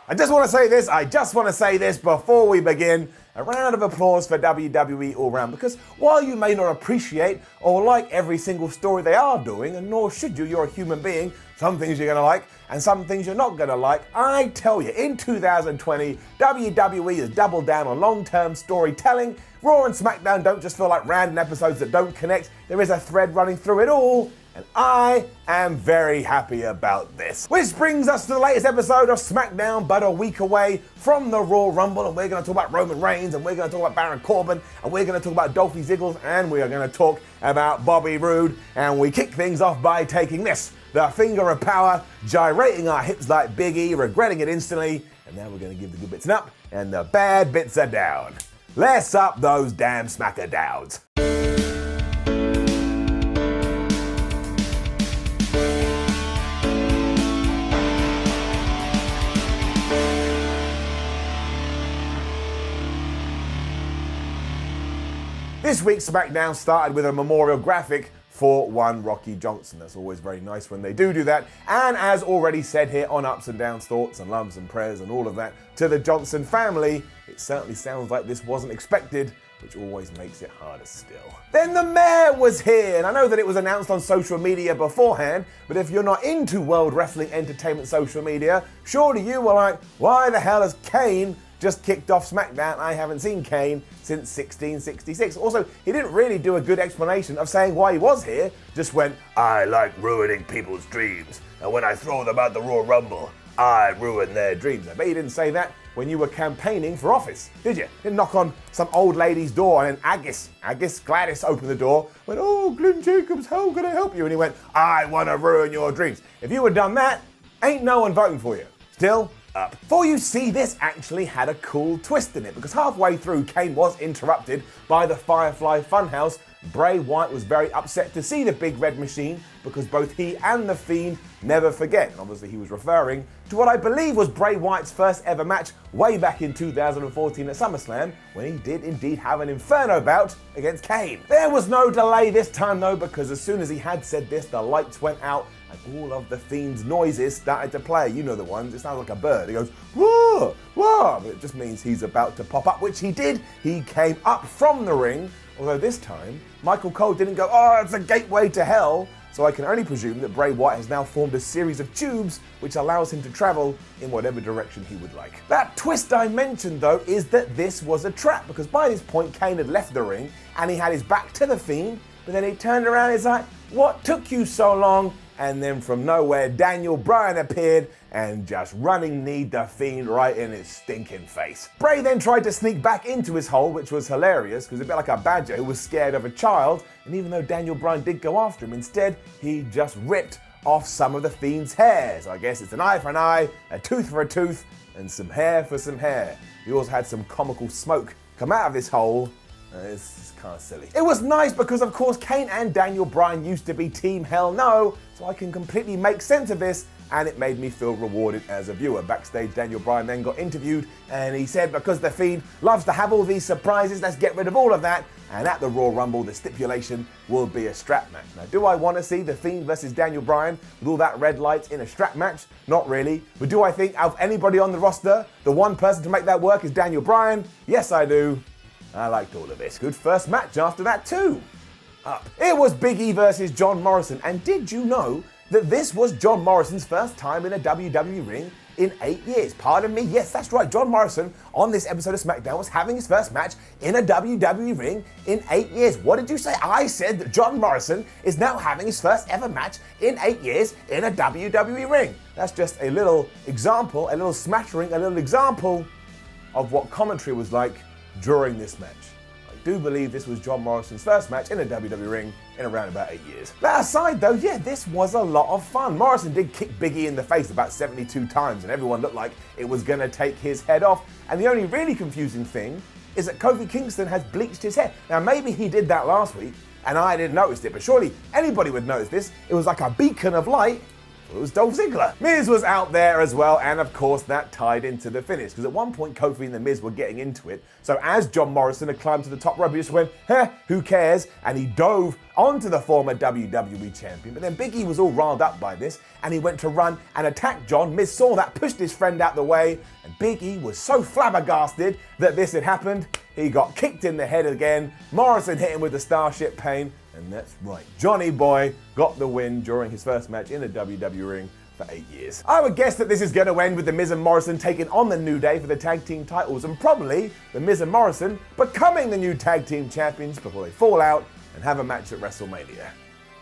I just want to say this before we begin. A round of applause for WWE All Round, because while you may not appreciate or like every single story they are doing, and nor should you, you're a human being, some things you're going to like and some things you're not going to like, I tell you, in 2020, WWE has doubled down on long-term storytelling. Raw and SmackDown don't just feel like random episodes that don't connect. There is a thread running through it all. And I am very happy about this. Which brings us to the latest episode of SmackDown, but a week away from the Royal Rumble, and we're going to talk about Roman Reigns, and we're going to talk about Baron Corbin, and we're going to talk about Dolph Ziggler, and we are going to talk about Bobby Roode, and we kick things off by taking this, the finger of power, gyrating our hips like Big E, regretting it instantly, and now we're going to give the good bits an up, and the bad bits are down. Let's up those damn smacker downs. This week's SmackDown started with a memorial graphic for one Rocky Johnson. That's always very nice when they do that. And as already said here on Ups and Downs, thoughts and loves and prayers and all of that to the Johnson family, it certainly sounds like this wasn't expected, which always makes it harder still. Then the mayor was here, and I know that it was announced on social media beforehand, but if you're not into World Wrestling Entertainment social media, surely you were like, why the hell has Kane just kicked off SmackDown? I haven't seen Kane since 1666. Also, he didn't really do a good explanation of saying why he was here. Just went, I like ruining people's dreams. And when I throw them out the Royal Rumble, I ruin their dreams. I bet you didn't say that when you were campaigning for office, did you? Didn't knock on some old lady's door and then Gladys opened the door, went, oh, Glenn Jacobs, how can I help you? And he went, I want to ruin your dreams. If you had done that, ain't no one voting for you. Still, up. For you see, this actually had a cool twist in it, because halfway through, Kane was interrupted by the Firefly Funhouse. Bray Wyatt was very upset to see the big red machine, because both he and The Fiend never forget. And obviously he was referring to what I believe was Bray Wyatt's first ever match way back in 2014 at SummerSlam, when he did indeed have an Inferno bout against Kane. There was no delay this time though, because as soon as he had said this, the lights went out and all of The Fiend's noises started to play. You know the ones, it sounds like a bird. He goes, whoa, whoa, but it just means he's about to pop up, which he did. He came up from the ring, although this time, Michael Cole didn't go, oh, it's a gateway to hell. So I can only presume that Bray Wyatt has now formed a series of tubes which allows him to travel in whatever direction he would like. That twist I mentioned though is that this was a trap, because by this point Kane had left the ring and he had his back to The Fiend, but then he turned around and he's like, what took you so long? And then from nowhere, Daniel Bryan appeared and just running kneed The Fiend right in his stinking face. Bray then tried to sneak back into his hole, which was hilarious, because a bit like a badger who was scared of a child, and even though Daniel Bryan did go after him, instead he just ripped off some of The Fiend's hair. So I guess it's an eye for an eye, a tooth for a tooth, and some hair for some hair. He also had some comical smoke come out of this hole. It's kind of silly. It was nice because, of course, Kane and Daniel Bryan used to be Team Hell No, so I can completely make sense of this, and it made me feel rewarded as a viewer. Backstage, Daniel Bryan then got interviewed, and he said, because The Fiend loves to have all these surprises, let's get rid of all of that, and at the Royal Rumble, the stipulation will be a strap match. Now, do I want to see The Fiend versus Daniel Bryan with all that red light in a strap match? Not really. But do I think of anybody on the roster, the one person to make that work is Daniel Bryan? Yes, I do. I liked all of this. Good first match after that too. Up. It was Big E versus John Morrison, and did you know that this was John Morrison's first time in a WWE ring in 8 years? Pardon me, yes, that's right. John Morrison on this episode of SmackDown was having his first match in a WWE ring in 8 years. What did you say? I said that John Morrison is now having his first ever match in 8 years in a WWE ring. That's just a little example, a little smattering, a little example of what commentary was like during this match. I do believe this was John Morrison's first match in a WWE ring in around about 8 years. That aside though, yeah, this was a lot of fun. Morrison did kick Big E in the face about 72 times and everyone looked like it was going to take his head off. And the only really confusing thing is that Kofi Kingston has bleached his hair. Now maybe he did that last week and I didn't notice it, but surely anybody would notice this. It was like a beacon of light It was Dolph Ziggler. Miz was out there as well, and of course that tied into the finish, because at one point Kofi and the Miz were getting into it. So as John Morrison had climbed to the top rope, he just went, who cares? And he dove onto the former WWE champion. But then Big E was all riled up by this, and he went to run and attack John. Miz saw that, pushed his friend out the way, and Big E was so flabbergasted that this had happened, he got kicked in the head again. Morrison hit him with the Starship Pain, and that's right, Johnny Boy got the win during his first match in the WWE ring for 8 years. I would guess that this is going to end with the Miz and Morrison taking on the New Day for the tag team titles, and probably the Miz and Morrison becoming the new tag team champions before they fall out and have a match at WrestleMania.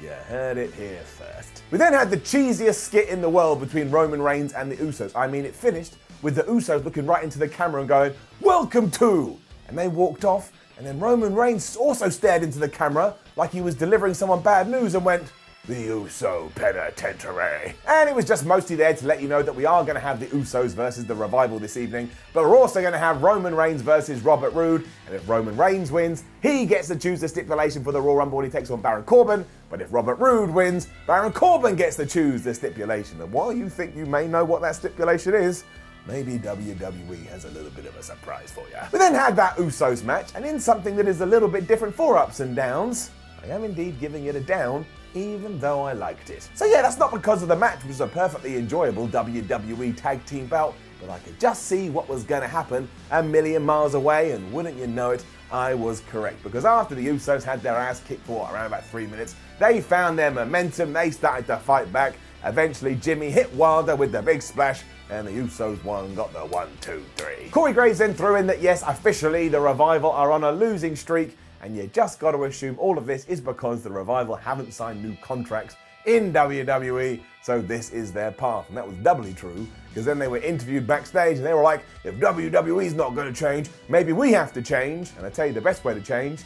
You heard it here first. We then had the cheesiest skit in the world between Roman Reigns and the Usos. I mean, it finished with the Usos looking right into the camera and going, "Welcome to," and they walked off, and then Roman Reigns also stared into the camera like he was delivering someone bad news and went, "The Uso Penitentiary." And it was just mostly there to let you know that we are going to have the Usos versus the Revival this evening, but we're also going to have Roman Reigns versus Robert Roode, and if Roman Reigns wins, he gets to choose the stipulation for the Royal Rumble when he takes on Baron Corbin, but if Robert Roode wins, Baron Corbin gets to choose the stipulation. And while you think you may know what that stipulation is, maybe WWE has a little bit of a surprise for you. We then had that Usos match, and in something that is a little bit different for ups and downs, I am indeed giving it a down, even though I liked it. So yeah, that's not because of the match, which was a perfectly enjoyable WWE tag team bout, but I could just see what was going to happen a million miles away, and wouldn't you know it, I was correct. Because after the Usos had their ass kicked for around about 3 minutes, they found their momentum, they started to fight back. Eventually Jimmy hit Wilder with the big splash, and the Usos won, got the 1, 2, 3. Corey Graves then threw in that yes, officially the Revival are on a losing streak, and you just got to assume all of this is because the Revival haven't signed new contracts in WWE, so this is their path. And that was doubly true, because then they were interviewed backstage and they were like, if WWE's not going to change, maybe we have to change. And I tell you the best way to change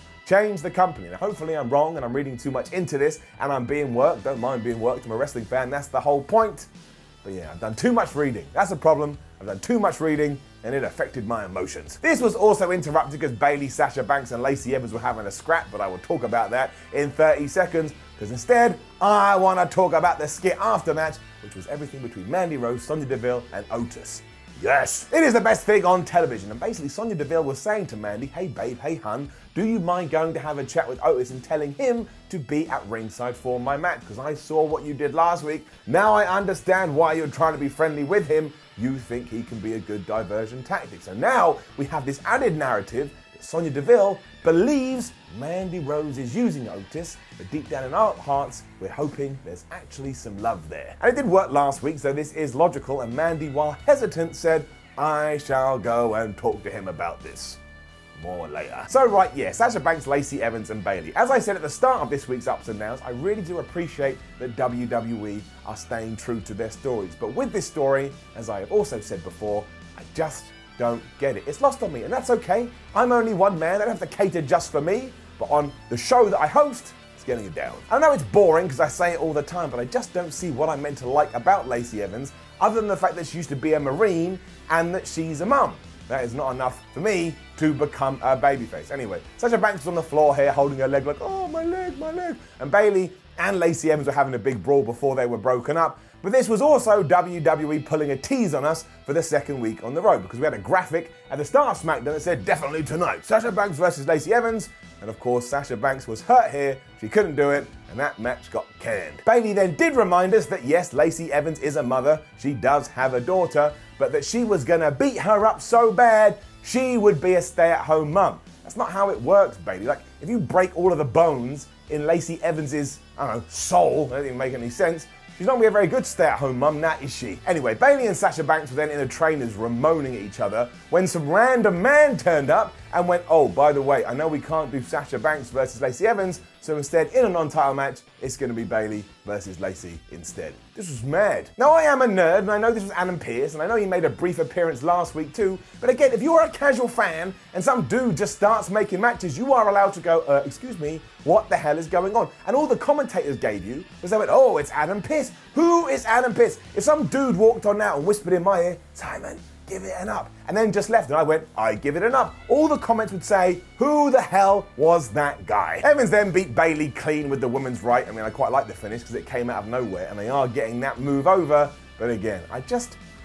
the company. Now hopefully I'm wrong and I'm reading too much into this and I'm being worked. Don't mind being worked, I'm a wrestling fan, that's the whole point. But yeah, I've done too much reading. That's a problem. I've done too much reading, and it affected my emotions. This was also interrupted because Bayley, Sasha Banks, and Lacey Evans were having a scrap, but I will talk about that in 30 seconds, because instead, I want to talk about the skit after match, which was everything between Mandy Rose, Sonya Deville, and Otis. Yes, it is the best thing on television. And basically, Sonya Deville was saying to Mandy, "Hey babe, hey hun, do you mind going to have a chat with Otis and telling him to be at ringside for my match? Because I saw what you did last week. Now I understand why you're trying to be friendly with him. You think he can be a good diversion tactic." So now we have this added narrative that Sonya Deville believes Mandy Rose is using Otis, but deep down in our hearts, we're hoping there's actually some love there. And it did work last week, so this is logical, and Mandy, while hesitant, said, "I shall go and talk to him about this." More later. So right, yeah, Sasha Banks, Lacey Evans, and Bayley. As I said at the start of this week's Ups and Downs, I really do appreciate that WWE are staying true to their stories. But with this story, as I have also said before, I just don't get it. It's lost on me, and that's okay. I'm only one man, I don't have to cater just for me. But on the show that I host, it's getting it down. I know it's boring because I say it all the time, but I just don't see what I'm meant to like about Lacey Evans, other than the fact that she used to be a Marine and that she's a mum. That is not enough for me to become a babyface. Anyway, Sasha Banks was on the floor here holding her leg like, "Oh, my leg, my leg." And Bayley and Lacey Evans were having a big brawl before they were broken up. But this was also WWE pulling a tease on us for the second week on the road, because we had a graphic at the start of SmackDown that said, "Definitely tonight, Sasha Banks versus Lacey Evans." And of course, Sasha Banks was hurt here, she couldn't do it, and that match got canned. Bayley then did remind us that yes, Lacey Evans is a mother, she does have a daughter, but that she was gonna beat her up so bad, she would be a stay-at-home mum. That's not how it works, Bayley. Like, if you break all of the bones in Lacey Evans's, I don't know, soul, that didn't make any sense, she's not going to be a very good stay-at-home mum, now is she? Anyway, Bayley and Sasha Banks were then in the trainers moaning at each other when some random man turned up and went, "Oh, by the way, I know we can't do Sasha Banks versus Lacey Evans, so instead, in a non-title match, it's going to be Bayley versus Lacey instead." This was mad. Now, I am a nerd, and I know this was Adam Pearce, and I know he made a brief appearance last week too, but again, if you're a casual fan and some dude just starts making matches, you are allowed to go, "Excuse me, what the hell is going on?" And all the commentators gave you was they went, "Oh, it's Adam Pearce." Who is Adam Pearce? If some dude walked on now and whispered in my ear, "Simon, give it an up. And then just left, and I went, I give it an up. All the comments would say, who the hell was that guy? Evans then beat Bayley clean with the women's right. I mean, I quite like the finish because it came out of nowhere, and they are getting that move over. But again, I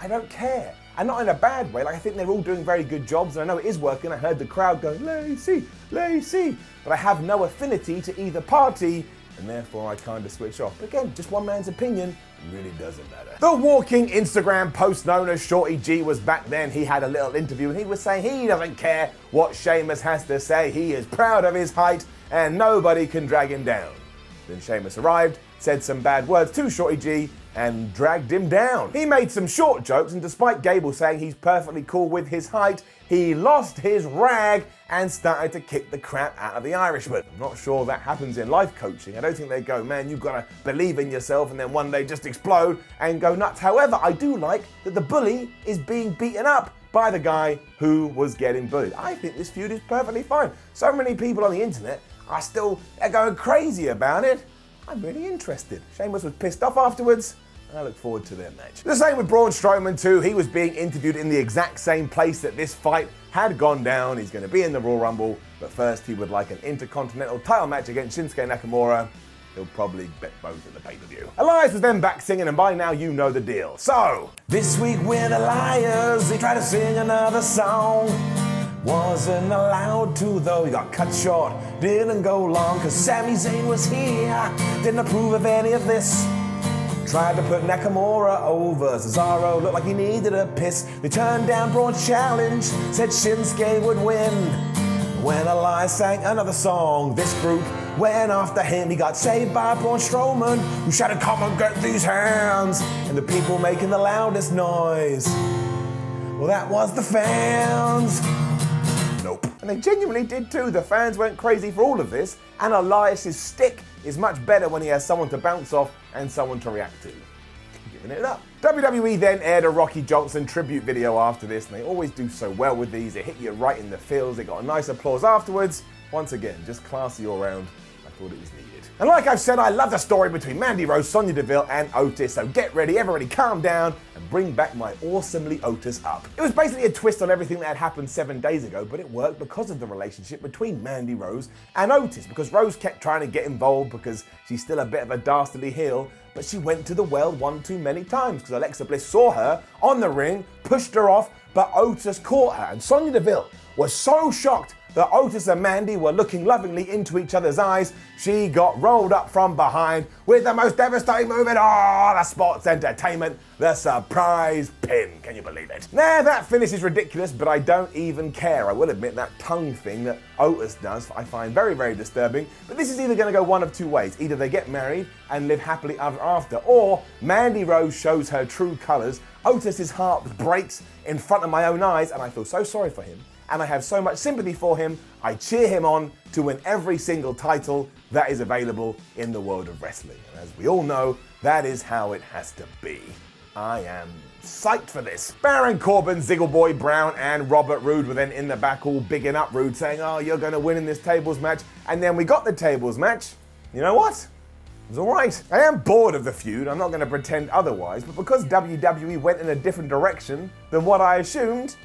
don't care. And not in a bad way. Like, I think they're all doing very good jobs, and I know it is working. I heard the crowd go, Lacey, Lacey. But I have no affinity to either party, and therefore I kind of switch off. But again, just one man's opinion, it really doesn't matter. The walking Instagram post known as Shorty G was back then. He had a little interview, and he was saying he doesn't care what Sheamus has to say. He is proud of his height, and nobody can drag him down. Then Sheamus arrived, said some bad words to Shorty G, and dragged him down. He made some short jokes, and despite Gable saying he's perfectly cool with his height, he lost his rag and started to kick the crap out of the Irishman. I'm not sure that happens in life coaching. I don't think they go, man, you've got to believe in yourself, and then one day just explode and go nuts. However, I do like that the bully is being beaten up by the guy who was getting bullied. I think this feud is perfectly fine. So many people on the internet they're going crazy about it. I'm really interested. Sheamus was pissed off afterwards. I look forward to their match. The same with Braun Strowman too. He was being interviewed in the exact same place that this fight had gone down. He's going to be in the Royal Rumble, but first he would like an Intercontinental title match against Shinsuke Nakamura. He'll probably bet both at the pay-per-view. Elias was then back singing, and by now you know the deal. So, this week with Elias, he tried to sing another song. Wasn't allowed to though, he got cut short. Didn't go long, cause Sami Zayn was here. Didn't approve of any of this. Tried to put Nakamura over. Cesaro looked like he needed a piss. They turned down Braun's challenge, said Shinsuke would win. When Elias sang another song, this group went after him. He got saved by Braun Strowman, who shouted, "Come and get these hands!" And the people making the loudest noise, well, that was the fans. Nope. And they genuinely did too. The fans went crazy for all of this, and Elias's stick is much better when he has someone to bounce off and someone to react to. Giving it up. WWE then aired a Rocky Johnson tribute video after this, and they always do so well with these. They hit you right in the feels. They got a nice applause afterwards. Once again, just classy all round. I thought it was needed. And like I've said, I love the story between Mandy Rose, Sonya Deville, and Otis, so get ready, everybody calm down, and bring back my awesomely Otis up. It was basically a twist on everything that had happened 7 days ago, but it worked because of the relationship between Mandy Rose and Otis, because Rose kept trying to get involved because she's still a bit of a dastardly heel, but she went to the well one too many times because Alexa Bliss saw her on the ring, pushed her off, but Otis caught her, and Sonya Deville was so shocked that Otis and Mandy were looking lovingly into each other's eyes, she got rolled up from behind with the most devastating move in all the sports entertainment, the surprise pin. Can you believe it? Nah, that finish is ridiculous, but I don't even care. I will admit that tongue thing that Otis does, I find very, very disturbing. But this is either going to go one of two ways. Either they get married and live happily ever after, or Mandy Rose shows her true colours, Otis's heart breaks in front of my own eyes, and I feel so sorry for him. And I have so much sympathy for him, I cheer him on to win every single title that is available in the world of wrestling. And as we all know, that is how it has to be. I am psyched for this. Baron Corbin, Ziggle Boy Brown, and Robert Roode were then in the back all bigging up Roode, saying, "Oh, you're going to win in this tables match." And then we got the tables match. You know what? It was alright. I am bored of the feud, I'm not going to pretend otherwise, but because WWE went in a different direction than what I assumed,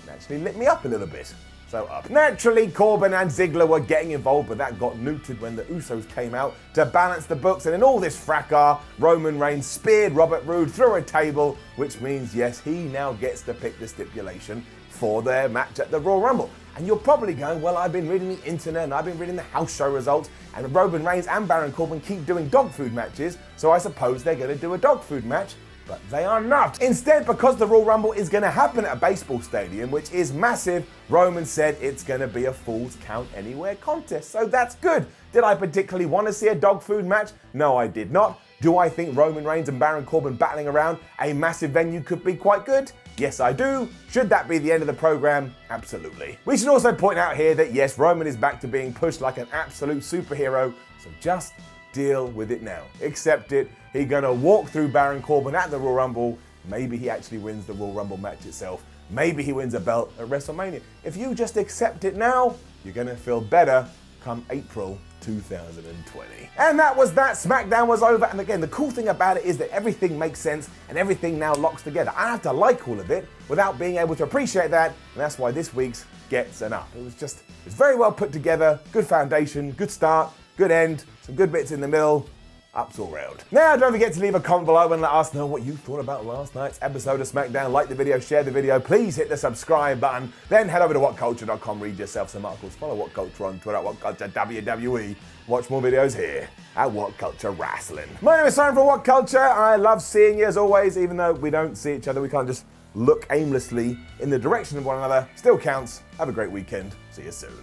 actually lit me up a little bit. So up. Naturally, Corbin and Ziggler were getting involved, but that got neutered when the Usos came out to balance the books, and in all this fracas, Roman Reigns speared Robert Roode through a table, which means, yes, he now gets to pick the stipulation for their match at the Royal Rumble. And you're probably going, well, I've been reading the internet and I've been reading the house show results, and Roman Reigns and Baron Corbin keep doing dog food matches, so I suppose they're going to do a dog food match. But they are not. Instead, because the Royal Rumble is going to happen at a baseball stadium, which is massive, Roman said it's going to be a Falls Count Anywhere contest. So that's good. Did I particularly want to see a dog food match? No, I did not. Do I think Roman Reigns and Baron Corbin battling around a massive venue could be quite good? Yes, I do. Should that be the end of the program? Absolutely. We should also point out here that yes, Roman is back to being pushed like an absolute superhero. So just deal with it now. Accept it. He's gonna walk through Baron Corbin at the Royal Rumble. Maybe he actually wins the Royal Rumble match itself. Maybe he wins a belt at WrestleMania. If you just accept it now, you're gonna feel better come April 2020. And that was that. SmackDown was over, and again, the cool thing about it is that everything makes sense and everything now locks together. I have to like all of it without being able to appreciate that, and that's why this week's gets an up. It's very well put together, good foundation, good start, good end, some good bits in the middle. Ups all round. Now, don't forget to leave a comment below and let us know what you thought about last night's episode of SmackDown. Like the video, share the video, please hit the subscribe button, then head over to WhatCulture.com, read yourself some articles, follow WhatCulture on Twitter, WhatCulture WWE, watch more videos here at WhatCulture Wrestling. My name is Simon from WhatCulture. I love seeing you as always, even though we don't see each other, we can't just look aimlessly in the direction of one another. Still counts. Have a great weekend. See you soon.